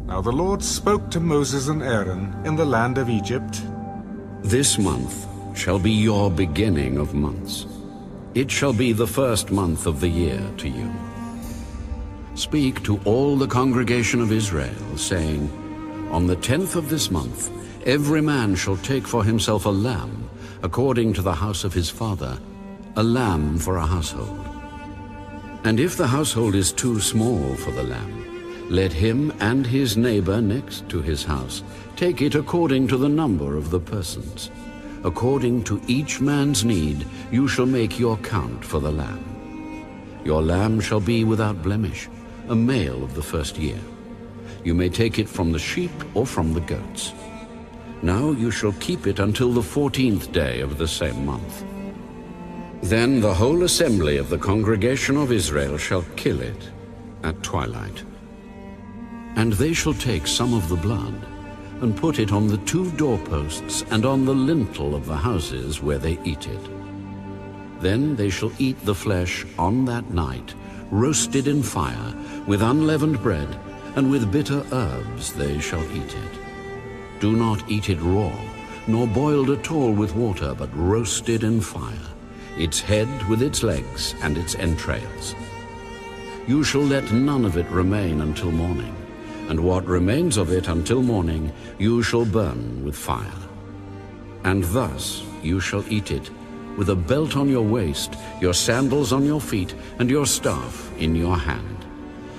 Now the Lord spoke to Moses and Aaron in the land of Egypt. This month shall be your beginning of months. It shall be the first month of the year to you. Speak to all the congregation of Israel, saying, On the 10th of this month, every man shall take for himself a lamb, according to the house of his father, a lamb for a household. And if the household is too small for the lamb, let him and his neighbor next to his house take it according to the number of the persons. According to each man's need, you shall make your count for the lamb. Your lamb shall be without blemish, a male of the first year. You may take it from the sheep or from the goats. Now you shall keep it until the 14th day of the same month. Then the whole assembly of the congregation of Israel shall kill it at twilight. And they shall take some of the blood and put it on the 2 doorposts and on the lintel of the houses where they eat it. Then they shall eat the flesh on that night, roasted in fire, with unleavened bread, and with bitter herbs they shall eat it. Do not eat it raw, nor boiled at all with water, but roasted in fire, its head with its legs and its entrails. You shall let none of it remain until morning, and what remains of it until morning you shall burn with fire. And thus you shall eat it, with a belt on your waist, your sandals on your feet, and your staff in your hand.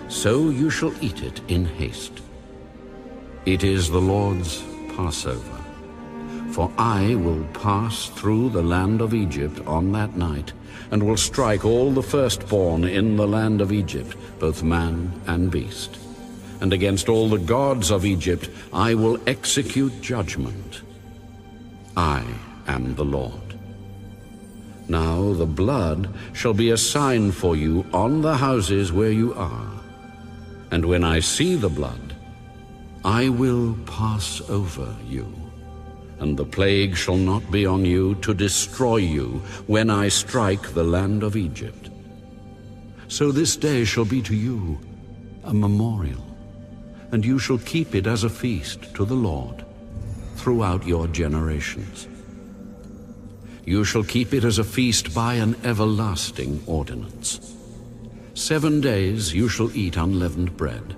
So you shall eat it in haste. It is the Lord's Passover. For I will pass through the land of Egypt on that night, and will strike all the firstborn in the land of Egypt, both man and beast. And against all the gods of Egypt I will execute judgment. I am the Lord. Now the blood shall be a sign for you on the houses where you are. And when I see the blood, I will pass over you. And the plague shall not be on you to destroy you when I strike the land of Egypt. So this day shall be to you a memorial, and you shall keep it as a feast to the Lord throughout your generations. You shall keep it as a feast by an everlasting ordinance. 7 days you shall eat unleavened bread.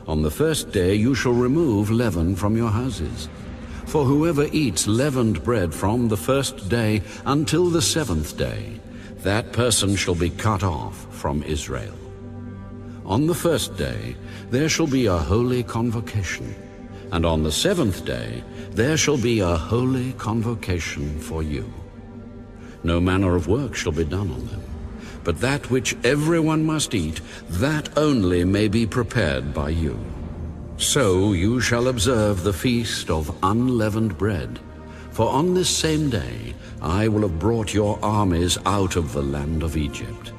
On the first day you shall remove leaven from your houses. For whoever eats leavened bread from the first day until the 7th day, that person shall be cut off from Israel. On the first day there shall be a holy convocation, and on the 7th day there shall be a holy convocation for you. No manner of work shall be done on them, but that which everyone must eat, that only may be prepared by you. So you shall observe the feast of unleavened bread, for on this same day I will have brought your armies out of the land of Egypt.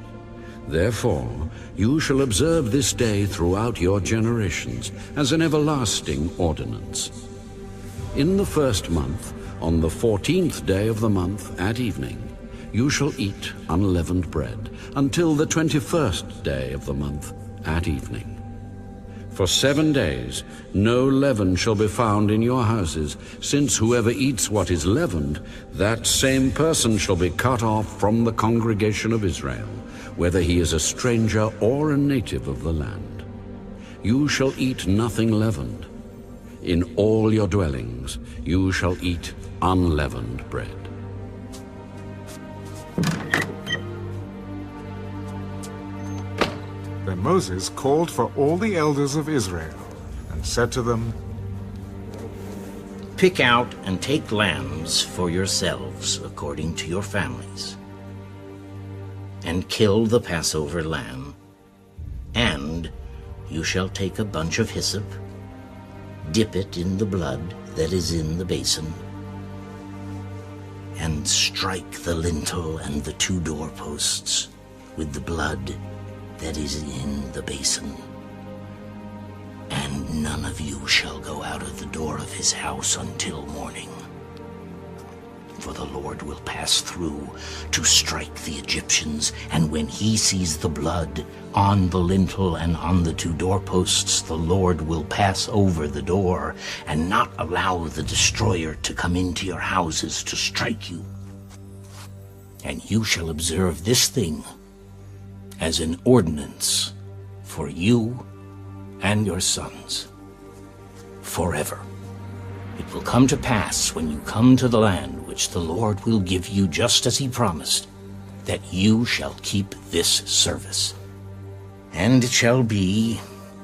Therefore you shall observe this day throughout your generations as an everlasting ordinance. In the first month, on the 14th day of the month at evening, you shall eat unleavened bread until the 21st day of the month at evening. For 7 days no leaven shall be found in your houses, since whoever eats what is leavened, that same person shall be cut off from the congregation of Israel, whether he is a stranger or a native of the land. You shall eat nothing leavened. In all your dwellings you shall eat unleavened bread. Then Moses called for all the elders of Israel and said to them, Pick out and take lambs for yourselves according to your families, and kill the Passover lamb. And you shall take a bunch of hyssop, dip it in the blood that is in the basin, and strike the lintel and the 2 doorposts with the blood that is in the basin. And none of you shall go out of the door of his house until morning. for the Lord will pass through to strike the Egyptians, and when he sees the blood on the lintel and on the 2 doorposts, the Lord will pass over the door and not allow the destroyer to come into your houses to strike you. And you shall observe this thing as an ordinance for you and your sons forever. It will come to pass when you come to the land which the Lord will give you just as he promised, that you shall keep this service. And it shall be,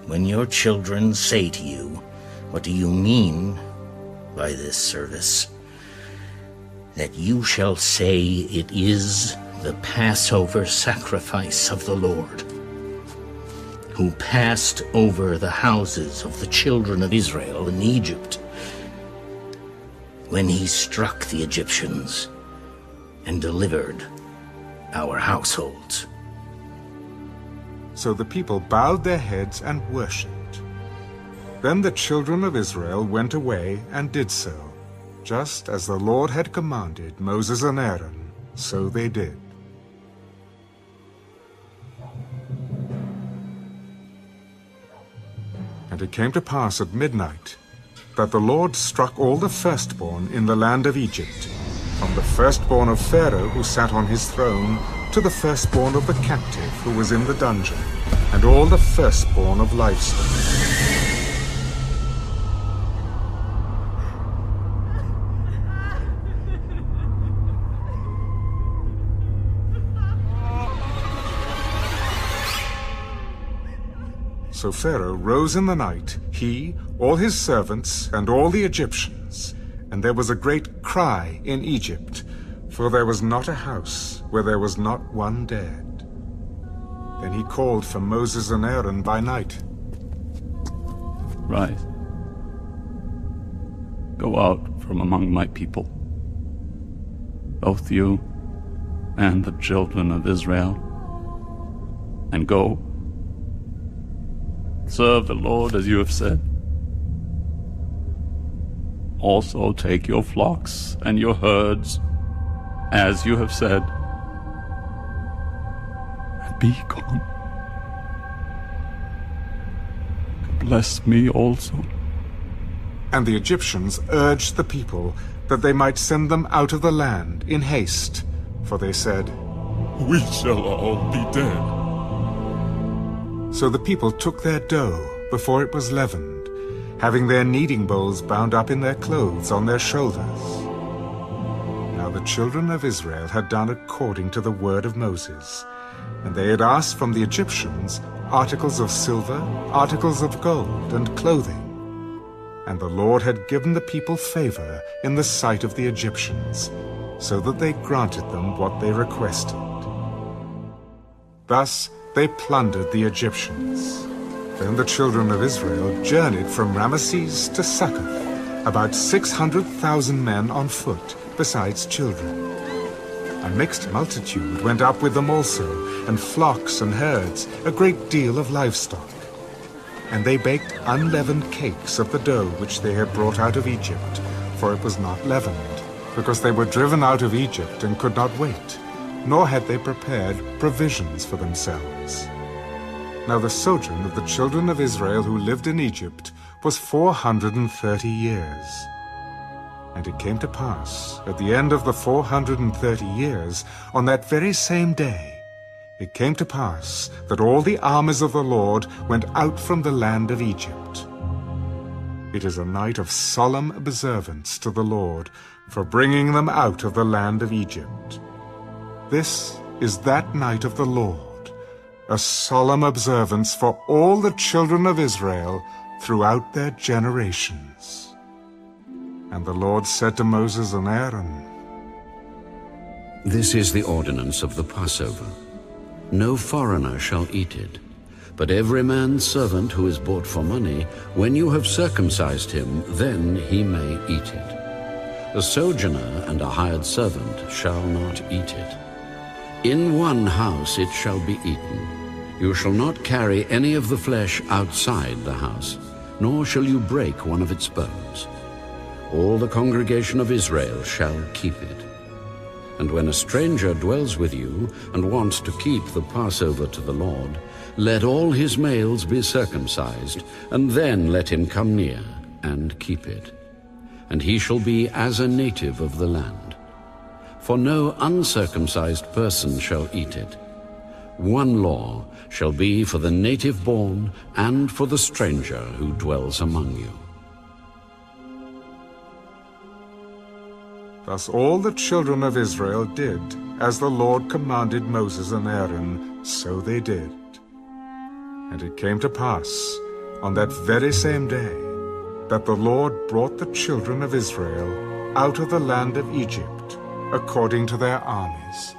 when your children say to you, "What do you mean by this service?" that you shall say, "It is the Passover sacrifice of the Lord, who passed over the houses of the children of Israel in Egypt, when he struck the Egyptians and delivered our households." So the people bowed their heads and worshipped. Then the children of Israel went away and did so, just as the Lord had commanded Moses and Aaron, so they did. And it came to pass at midnight that the Lord struck all the firstborn in the land of Egypt, from the firstborn of Pharaoh who sat on his throne, to the firstborn of the captive who was in the dungeon, and all the firstborn of livestock. So Pharaoh rose in the night, he, all his servants, and all the Egyptians, and there was a great cry in Egypt, for there was not a house where there was not one dead. Then he called for Moses and Aaron by night. Rise. Go out from among my people, both you and the children of Israel, and go. Serve the Lord as you have said. Also take your flocks and your herds, as you have said, and be gone. Bless me also. And the Egyptians urged the people that they might send them out of the land in haste, for they said, We shall all be dead. So the people took their dough before it was leavened, having their kneading bowls bound up in their clothes on their shoulders. Now the children of Israel had done according to the word of Moses, and they had asked from the Egyptians articles of silver, articles of gold, and clothing. And the Lord had given the people favor in the sight of the Egyptians, so that they granted them what they requested. Thus they plundered the Egyptians. Then the children of Israel journeyed from Ramesses to Succoth, about 600,000 men on foot, besides children. A mixed multitude went up with them also, and flocks and herds, a great deal of livestock. And they baked unleavened cakes of the dough which they had brought out of Egypt, for it was not leavened, because they were driven out of Egypt and could not wait, nor had they prepared provisions for themselves. Now the sojourn of the children of Israel who lived in Egypt was 430 years. And it came to pass, at the end of the 430 years, on that very same day, it came to pass that all the armies of the Lord went out from the land of Egypt. It is a night of solemn observance to the Lord for bringing them out of the land of Egypt. This is that night of the Lord, a solemn observance for all the children of Israel throughout their generations. And the Lord said to Moses and Aaron, This is the ordinance of the Passover. No foreigner shall eat it, but every man's servant who is bought for money, when you have circumcised him, then he may eat it. A sojourner and a hired servant shall not eat it. In one house it shall be eaten. You shall not carry any of the flesh outside the house, nor shall you break one of its bones. All the congregation of Israel shall keep it. And when a stranger dwells with you and wants to keep the Passover to the Lord, let all his males be circumcised, and then let him come near and keep it. And he shall be as a native of the land. For no uncircumcised person shall eat it. One law shall be for the native born and for the stranger who dwells among you. Thus all the children of Israel did, as the Lord commanded Moses and Aaron, so they did. And it came to pass, on that very same day, that the Lord brought the children of Israel out of the land of Egypt, according to their armies.